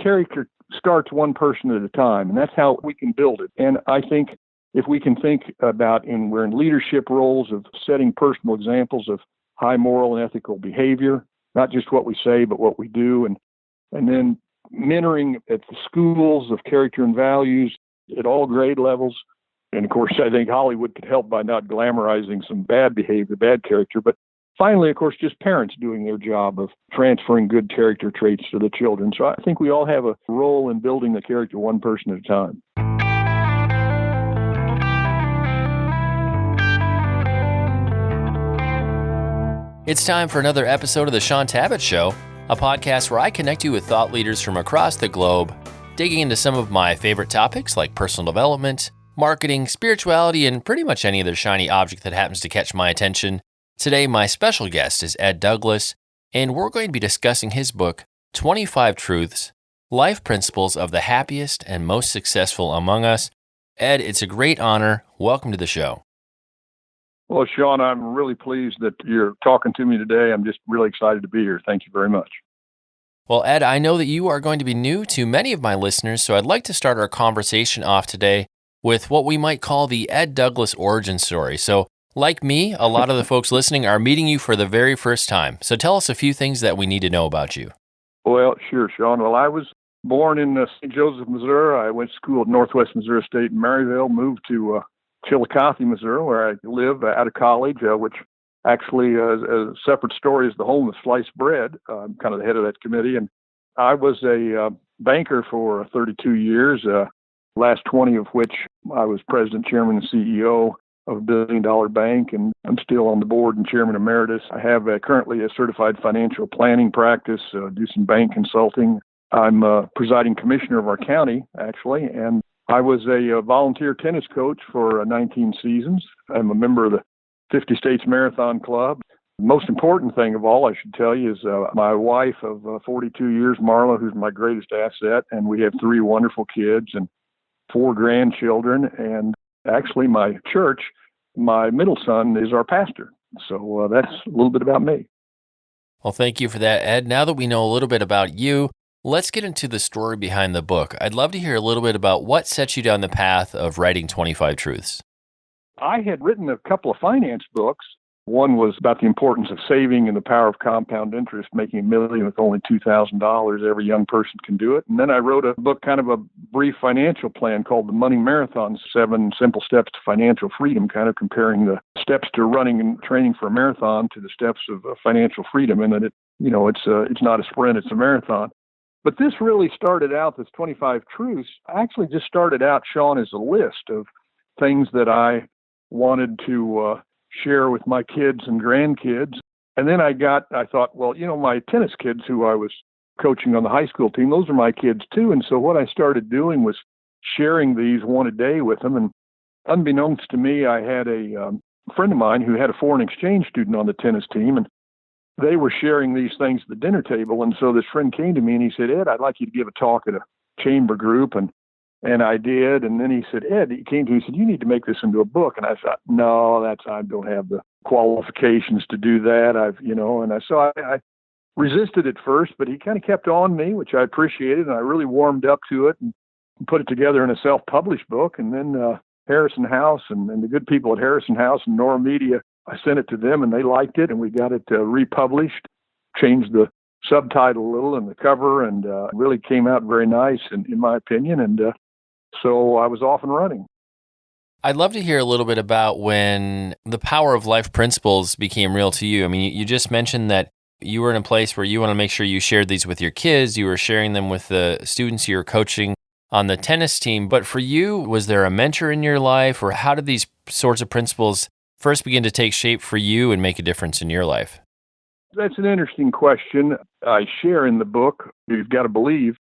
character starts one person at a time, and that's how we can build it. And I think if we can think about, and we're in leadership roles of setting personal examples of high moral and ethical behavior, not just what we say, but what we do, and then mentoring at the schools of character and values at all grade levels. And of course, I think Hollywood could help by not glamorizing some bad behavior, bad character. But finally, of course, just parents doing their job of transferring good character traits to the children. So I think we all have a role in building the character one person at a time. It's time for another episode of the Shaun Tabatt Show, a podcast where I connect you with thought leaders from across the globe, digging into some of my favorite topics like personal development, marketing, spirituality, and pretty much any other shiny object that happens to catch my attention. Today, my special guest is Ed Douglas, and we're going to be discussing his book, 25 Truths, Life Principles of the Happiest and Most Successful Among Us. Ed, it's a great honor. Welcome to the show. Well, Shaun, I'm really pleased that you're talking to me today. I'm just really excited to be here. Thank you very much. Well, Ed, I know that you are going to be new to many of my listeners, so I'd like to start our conversation off today with what we might call the Ed Douglas origin story. So, like me, a lot of the folks listening are meeting you for the very first time. So tell us a few things that we need to know about you. Well, sure, Shaun. Well, I was born in St. Joseph, Missouri. I went to school at Northwest Missouri State in Maryville, moved to Chillicothe, Missouri, where I live out of college, which actually is a separate story is the home of sliced bread. I'm kind of the head of that committee. And I was a banker for 32 years, last 20 of which I was president, chairman, and CEO of a billion-dollar bank, and I'm still on the board and chairman emeritus. I have currently a certified financial planning practice, do some bank consulting. I'm presiding commissioner of our county, actually, and I was a volunteer tennis coach for 19 seasons. I'm a member of the 50 States Marathon Club. The most important thing of all, I should tell you, is my wife of 42 years, Marla, who's my greatest asset, and we have 3 wonderful kids and 4 grandchildren. And actually, my church, my middle son is our pastor. So that's a little bit about me. Well, thank you for that, Ed. Now that we know a little bit about you, let's get into the story behind the book. I'd love to hear a little bit about what set you down the path of writing 25 Truths. I had written a couple of finance books. One was about the importance of saving and the power of compound interest, making $1 million with only $2,000. Every young person can do it. And then I wrote a book, kind of a brief financial plan called The Money Marathon, 7 Simple Steps to Financial Freedom, kind of comparing the steps to running and training for a marathon to the steps of financial freedom. And that it's not a sprint, it's a marathon. But this really started out, this 25 Truths, actually just started out, Shaun, as a list of things that I wanted to share with my kids and grandkids. And then I thought, well, my tennis kids who I was coaching on the high school team, those are my kids too. And so what I started doing was sharing these one a day with them. And unbeknownst to me, I had a friend of mine who had a foreign exchange student on the tennis team, and they were sharing these things at the dinner table. And so this friend came to me and he said, Ed, I'd like you to give a talk at a chamber group. And I did. And then he said, Ed, he came to me and said, you need to make this into a book. And I thought, no, I don't have the qualifications to do that. I resisted at first, but he kind of kept on me, which I appreciated. And I really warmed up to it and put it together in a self-published book. And then Harrison House and the good people at Harrison House and Nori Media, I sent it to them and they liked it, and we got it republished, changed the subtitle a little and the cover, and really came out very nice in my opinion. And so I was off and running. I'd love to hear a little bit about when the power of life principles became real to you. I mean, you just mentioned that you were in a place where you want to make sure you shared these with your kids. You were sharing them with the students you were coaching on the tennis team. But for you, was there a mentor in your life, or how did these sorts of principles first begin to take shape for you and make a difference in your life? That's an interesting question. I share in the book, You've Got to Believe,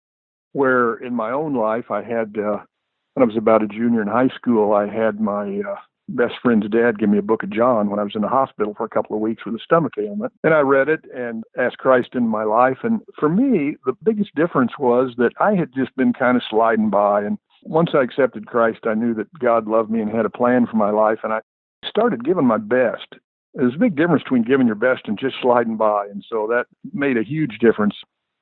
where in my own life I had, when I was about a junior in high school, I had my best friend's dad give me a book of John when I was in the hospital for a couple of weeks with a stomach ailment. And I read it and asked Christ into my life. And for me, the biggest difference was that I had just been kind of sliding by. And once I accepted Christ, I knew that God loved me and had a plan for my life. And I started giving my best. There's a big difference between giving your best and just sliding by. And so that made a huge difference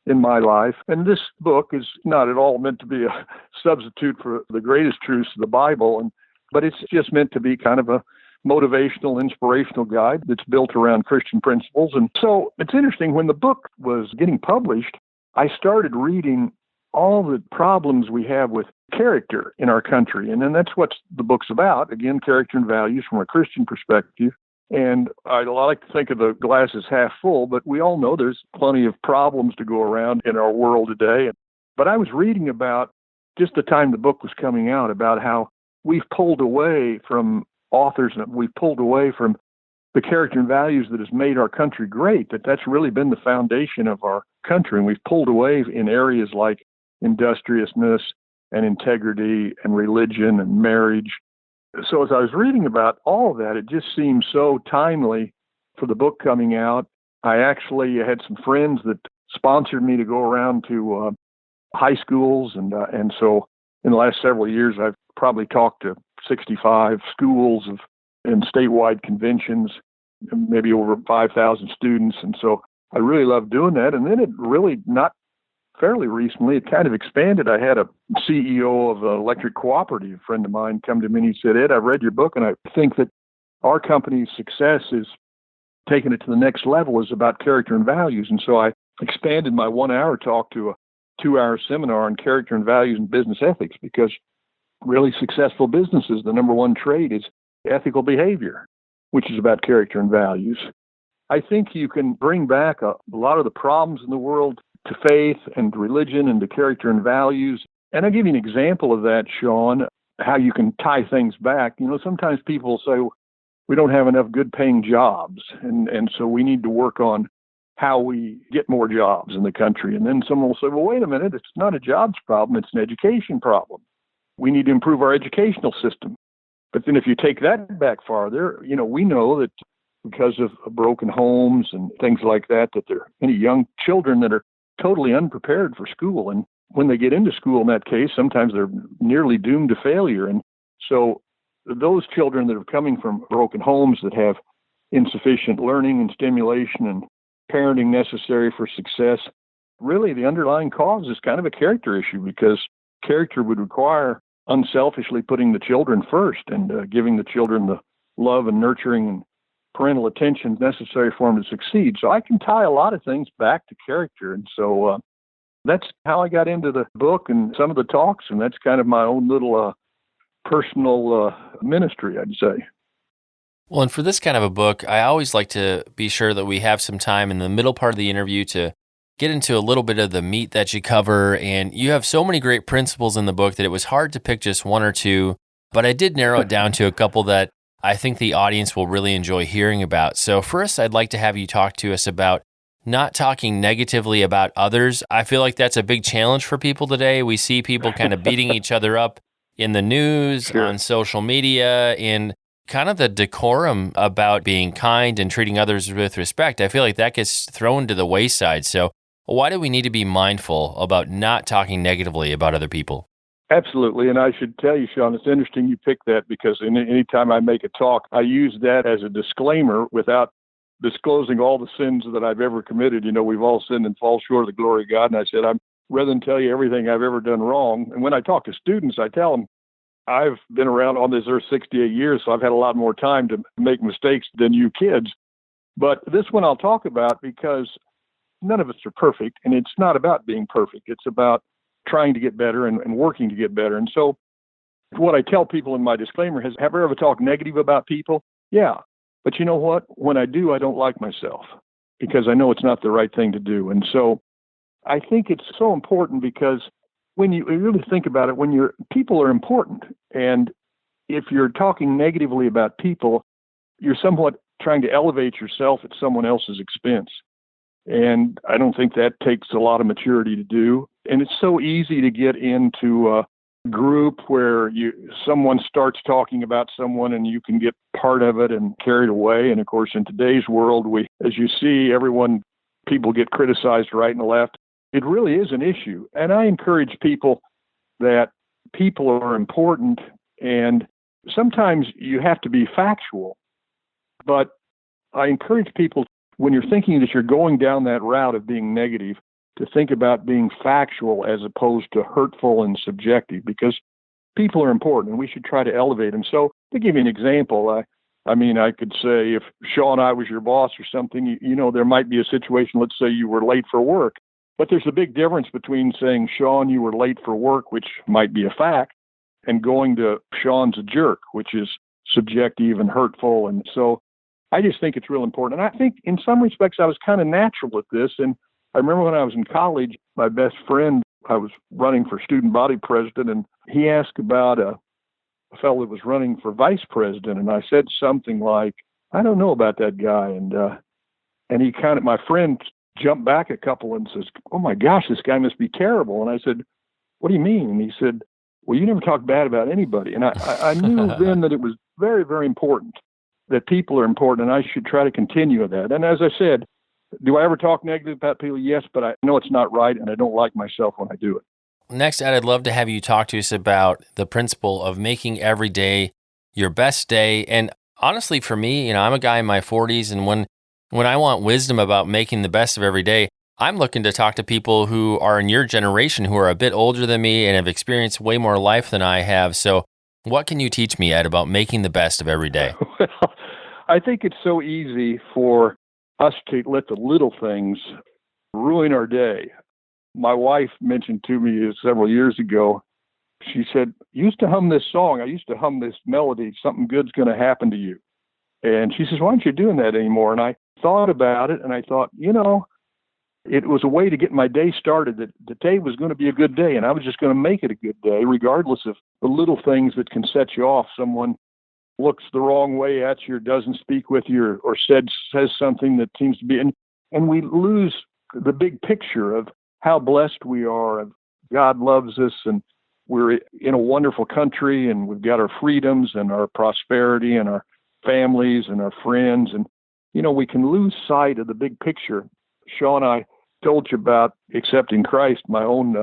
in my life. And this book is not at all meant to be a substitute for the greatest truths of the Bible, but it's just meant to be kind of a motivational, inspirational guide that's built around Christian principles. And so it's interesting, when the book was getting published, I started reading all the problems we have with character in our country. And then that's what the book's about. Again, character and values from a Christian perspective. And I like to think of the glass as half full, but we all know there's plenty of problems to go around in our world today. But I was reading about, just the time the book was coming out, about how we've pulled away from authors and we've pulled away from the character and values that has made our country great, that's really been the foundation of our country. And we've pulled away in areas like industriousness and integrity and religion and marriage. So as I was reading about all of that, it just seemed so timely for the book coming out. I actually had some friends that sponsored me to go around to high schools. And so in the last several years, I've probably talked to 65 schools and statewide conventions, maybe over 5,000 students. And so I really love doing that. And then it really, not fairly recently, it kind of expanded. I had a CEO of an electric cooperative, a friend of mine, come to me and he said, "Ed, I've read your book and I think that our company's success is taking it to the next level is about character and values." And so I expanded my 1-hour talk to a 2-hour seminar on character and values and business ethics, because really successful businesses, the number one trait is ethical behavior, which is about character and values. I think you can bring back a lot of the problems in the world to faith and religion and to character and values. And I'll give you an example of that, Shaun, how you can tie things back. Sometimes people say, we don't have enough good paying jobs. And so we need to work on how we get more jobs in the country. And then someone will say, well, wait a minute, it's not a jobs problem, it's an education problem. We need to improve our educational system. But then if you take that back farther, we know that because of broken homes and things like that there are many young children that are totally unprepared for school. And when they get into school, in that case, sometimes they're nearly doomed to failure. And so those children that are coming from broken homes that have insufficient learning and stimulation and parenting necessary for success, really the underlying cause is kind of a character issue, because character would require unselfishly putting the children first and giving the children the love and nurturing and parental attention necessary for them to succeed. So I can tie a lot of things back to character. And so that's how I got into the book and some of the talks. And that's kind of my own little personal ministry, I'd say. Well, and for this kind of a book, I always like to be sure that we have some time in the middle part of the interview to get into a little bit of the meat that you cover. And you have so many great principles in the book that it was hard to pick just one or two, but I did narrow it down to a couple that I think the audience will really enjoy hearing about. So first, I'd like to have you talk to us about not talking negatively about others. I feel like that's a big challenge for people today. We see people kind of beating each other up in the news, Sure. on social media, and kind of the decorum about being kind and treating others with respect. I feel like that gets thrown to the wayside. So why do we need to be mindful about not talking negatively about other people? Absolutely. And I should tell you, Shaun, it's interesting you picked that, because any time I make a talk, I use that as a disclaimer without disclosing all the sins that I've ever committed. We've all sinned and fall short of the glory of God. And I said, rather than tell you everything I've ever done wrong. And when I talk to students, I tell them, I've been around on this earth 68 years, so I've had a lot more time to make mistakes than you kids. But this one I'll talk about because none of us are perfect, and it's not about being perfect. It's about trying to get better and working to get better. And so what I tell people in my disclaimer is, have I ever talked negative about people? Yeah. But you know what? When I do, I don't like myself, because I know it's not the right thing to do. And so I think it's so important, because when you really think about it, people are important. And if you're talking negatively about people, you're somewhat trying to elevate yourself at someone else's expense. And I don't think that takes a lot of maturity to do. And it's so easy to get into a group where someone starts talking about someone and you can get part of it and carried away. And of course, in today's world, as you see, people get criticized right and left. It really is an issue. And I encourage people that people are important, and sometimes you have to be factual. But I encourage people, when you're thinking that you're going down that route of being negative, to think about being factual as opposed to hurtful and subjective, because people are important and we should try to elevate them. So to give you an example, I could say if Shaun, I was your boss or something, there might be a situation, let's say you were late for work, but there's a big difference between saying, Shaun, you were late for work, which might be a fact, and going to Shaun's a jerk, which is subjective and hurtful. And so I just think it's real important. And I think in some respects I was kind of natural at this. And I remember when I was in college, my best friend, I was running for student body president, and he asked about a fellow that was running for vice president. And I said something like, I don't know about that guy. And he my friend jumped back a couple and says, oh my gosh, this guy must be terrible. And I said, what do you mean? And he said, well, you never talk bad about anybody. And I knew then that it was very, very important, that people are important, and I should try to continue that. And as I said, do I ever talk negative about people? Yes, but I know it's not right, and I don't like myself when I do it. Next, I'd love to have you talk to us about the principle of making every day your best day. And honestly, for me, I'm a guy in my 40s, and when I want wisdom about making the best of every day, I'm looking to talk to people who are in your generation, who are a bit older than me and have experienced way more life than I have. So what can you teach me, Ed, about making the best of every day? Well, I think it's so easy for us to let the little things ruin our day. My wife mentioned to me several years ago, she said, I used to hum this song. I used to hum this melody. Something good's going to happen to you. And she says, why aren't you doing that anymore? And I thought about it, and I thought, it was a way to get my day started, that the day was going to be a good day, and I was just going to make it a good day, regardless of the little things that can set you off. Someone looks the wrong way at you, or doesn't speak with you, or says something that seems to be, and we lose the big picture of how blessed we are, and God loves us, and we're in a wonderful country, and we've got our freedoms and our prosperity and our families and our friends, and we can lose sight of the big picture. Shaun, I told you about accepting Christ, my own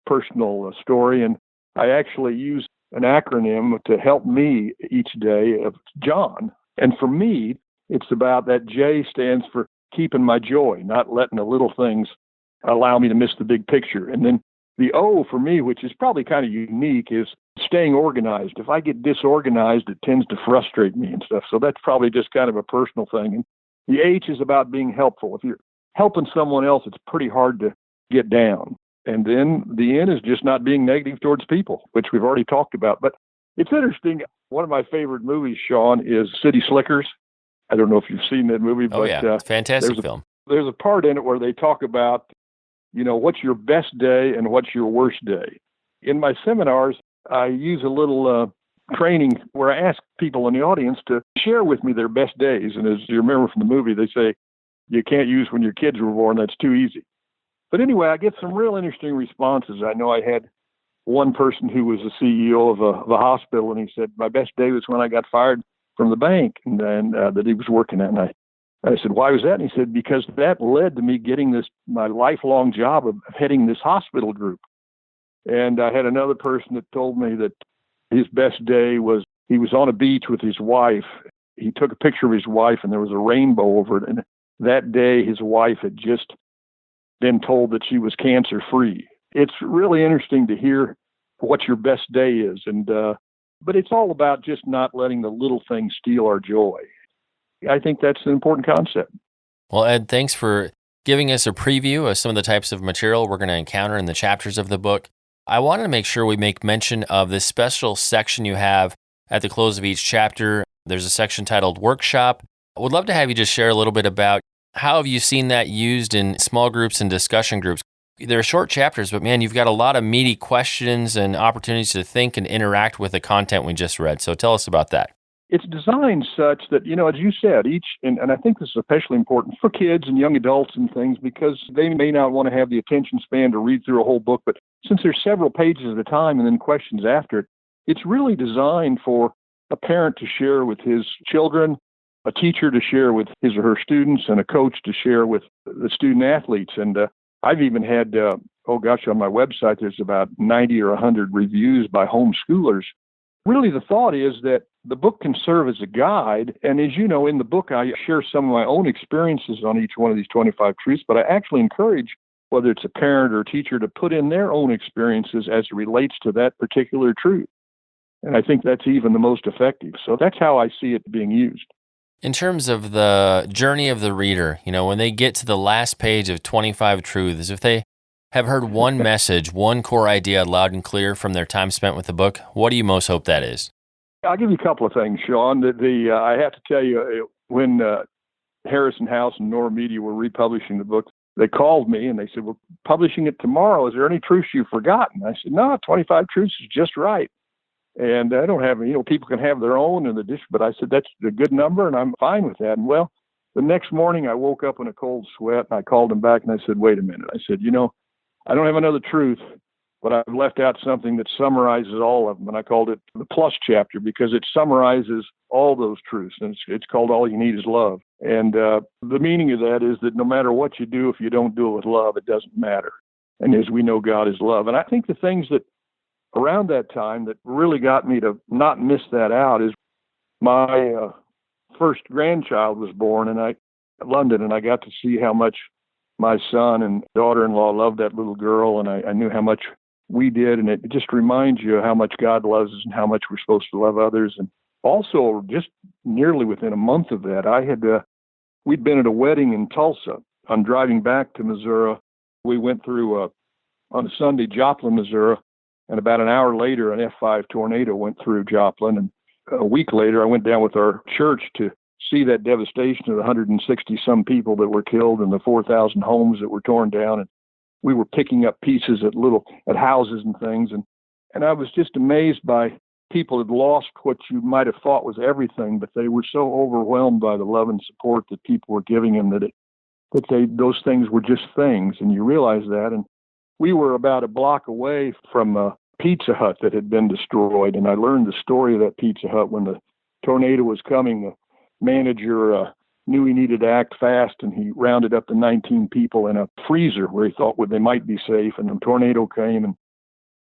personal story, and I actually use an acronym to help me each day of John. And for me, it's about that J stands for keeping my joy, not letting the little things allow me to miss the big picture. And then the O for me, which is probably kind of unique, is staying organized. If I get disorganized, it tends to frustrate me and stuff. So that's probably just kind of a personal thing. And the H is about being helpful. If you're helping someone else, it's pretty hard to get down. And then the N is just not being negative towards people, which we've already talked about. But it's interesting. One of my favorite movies, Shaun, is City Slickers. I don't know if you've seen that movie, but it's a fantastic film. There's a part in it where they talk about, what's your best day and what's your worst day. In my seminars, I use a little training where I ask people in the audience to share with me their best days. And as you remember from the movie, they say, you can't use when your kids were born. That's too easy. But anyway, I get some real interesting responses. I know I had one person who was the CEO of a hospital, and he said, my best day was when I got fired from the bank and that he was working at. And I said, why was that? And he said, because that led to me getting my lifelong job of heading this hospital group. And I had another person that told me that his best day was he was on a beach with his wife. He took a picture of his wife, and there was a rainbow over it. And that day, his wife had just been told that she was cancer-free. It's really interesting to hear what your best day is. But it's all about just not letting the little things steal our joy. I think that's an important concept. Well, Ed, thanks for giving us a preview of some of the types of material we're going to encounter in the chapters of the book. I wanted to make sure we make mention of this special section you have at the close of each chapter. There's a section titled Workshop. I would love to have you just share a little bit about how have you seen that used in small groups and discussion groups. They're short chapters, but man, you've got a lot of meaty questions and opportunities to think and interact with the content we just read. So tell us about that. It's designed such that, as you said, and I think this is especially important for kids and young adults and things, because they may not want to have the attention span to read through a whole book, but since there's several pages at a time and then questions after it, it's really designed for a parent to share with his children, a teacher to share with his or her students, and a coach to share with the student athletes. And I've even had, on my website, there's about 90 or 100 reviews by homeschoolers. Really, the thought is that the book can serve as a guide. And as you know, in the book, I share some of my own experiences on each one of these 25 truths, but I actually encourage whether it's a parent or a teacher, to put in their own experiences as it relates to that particular truth. And I think that's even the most effective. So that's how I see it being used. In terms of the journey of the reader, when they get to the last page of 25 Truths, if they have heard one message, one core idea loud and clear from their time spent with the book, what do you most hope that is? I'll give you a couple of things, Shaun. I have to tell you, when Harrison House and Nori Media were republishing the book, they called me and they said, "We're publishing it tomorrow. Is there any truths you've forgotten?" I said, "No, 25 Truths is just right." And I don't have, people can have their own in the dish, but I said, that's a good number and I'm fine with that. And well, the next morning I woke up in a cold sweat and I called him back and I said, "Wait a minute." I said, I don't have another truth, but I've left out something that summarizes all of them. And I called it the plus chapter because it summarizes all those truths. And it's called All You Need Is Love. And the meaning of that is that no matter what you do, if you don't do it with love, it doesn't matter. And as we know, God is love. And I think the things that around that time that really got me to not miss that out is my first grandchild was born in London, and I got to see how much my son and daughter-in-law loved that little girl, and I knew how much we did, and it just reminds you how much God loves us and how much we're supposed to love others. And also, just nearly within a month of that, we'd been at a wedding in Tulsa. On driving back to Missouri, we went through on a Sunday, Joplin, Missouri. And about an hour later, an F5 tornado went through Joplin. And a week later, I went down with our church to see that devastation of the 160-some people that were killed and the 4,000 homes that were torn down. And we were picking up pieces at houses and things. And I was just amazed by people had lost what you might have thought was everything, but they were so overwhelmed by the love and support that people were giving them those things were just things. And you realize that. And we were about a block away from a Pizza Hut that had been destroyed. And I learned the story of that Pizza Hut when the tornado was coming. The manager knew he needed to act fast, and he rounded up the 19 people in a freezer where he thought they might be safe. And the tornado came and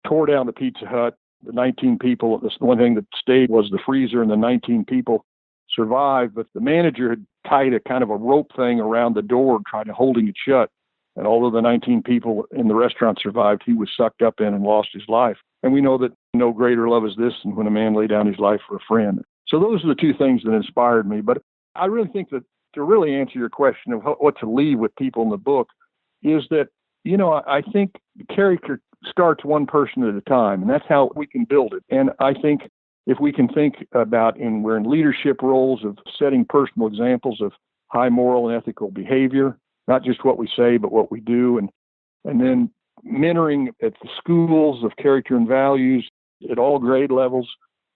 tore down the Pizza Hut. The 19 people, the one thing that stayed was the freezer, and the 19 people survived. But the manager had tied a kind of a rope thing around the door, trying to holding it shut. And although the 19 people in the restaurant survived, he was sucked up in and lost his life. And we know that no greater love is this than when a man lay down his life for a friend. So those are the two things that inspired me. But I really think that to really answer your question of what to leave with people in the book is that, I think the character starts one person at a time, and that's how we can build it. And I think if we can think about we're in leadership roles of setting personal examples of high moral and ethical behavior, not just what we say, but what we do. And then mentoring at the schools of character and values at all grade levels.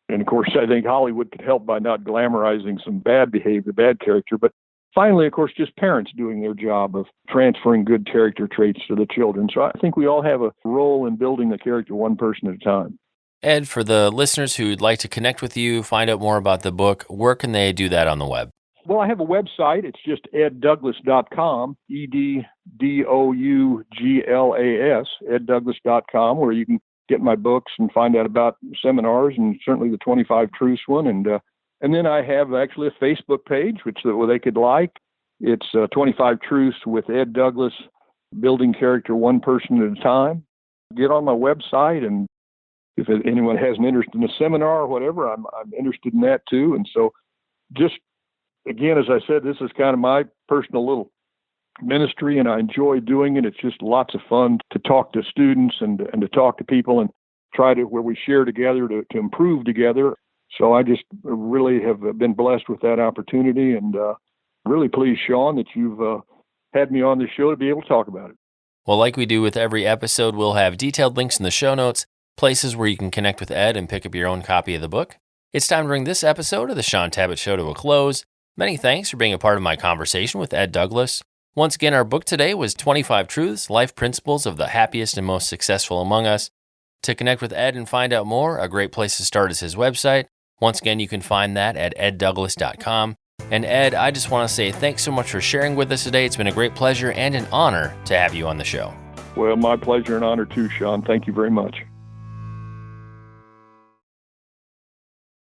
And of course, I think Hollywood could help by not glamorizing some bad behavior, bad character. But finally, of course, just parents doing their job of transferring good character traits to the children. So I think we all have a role in building the character one person at a time. Ed, for the listeners who'd like to connect with you, find out more about the book, where can they do that on the web? Well, I have a website. It's just eddouglas.com, EDDOUGLAS, eddouglas.com, where you can get my books and find out about seminars and certainly the 25 Truths one. And then I have actually a Facebook page, where they could like. It's 25 Truths with Ed Douglas, building character one person at a time. Get on my website, and if anyone has an interest in a seminar or whatever, I'm interested in that too. And so just, again, as I said, this is kind of my personal little ministry, and I enjoy doing it. It's just lots of fun to talk to students and to talk to people and try to, where we share together to improve together. So I just really have been blessed with that opportunity, and really pleased, Shaun, that you've had me on the show to be able to talk about it. Well, like we do with every episode, we'll have detailed links in the show notes, places where you can connect with Ed and pick up your own copy of the book. It's time to bring this episode of the Shaun Tabatt Show to a close. Many thanks for being a part of my conversation with Ed Douglas. Once again, our book today was 25 Truths, Life Principles of the Happiest and Most Successful Among Us. To connect with Ed and find out more, a great place to start is his website. Once again, you can find that at eddouglas.com. And Ed, I just want to say thanks so much for sharing with us today. It's been a great pleasure and an honor to have you on the show. Well, my pleasure and honor too, Shaun. Thank you very much.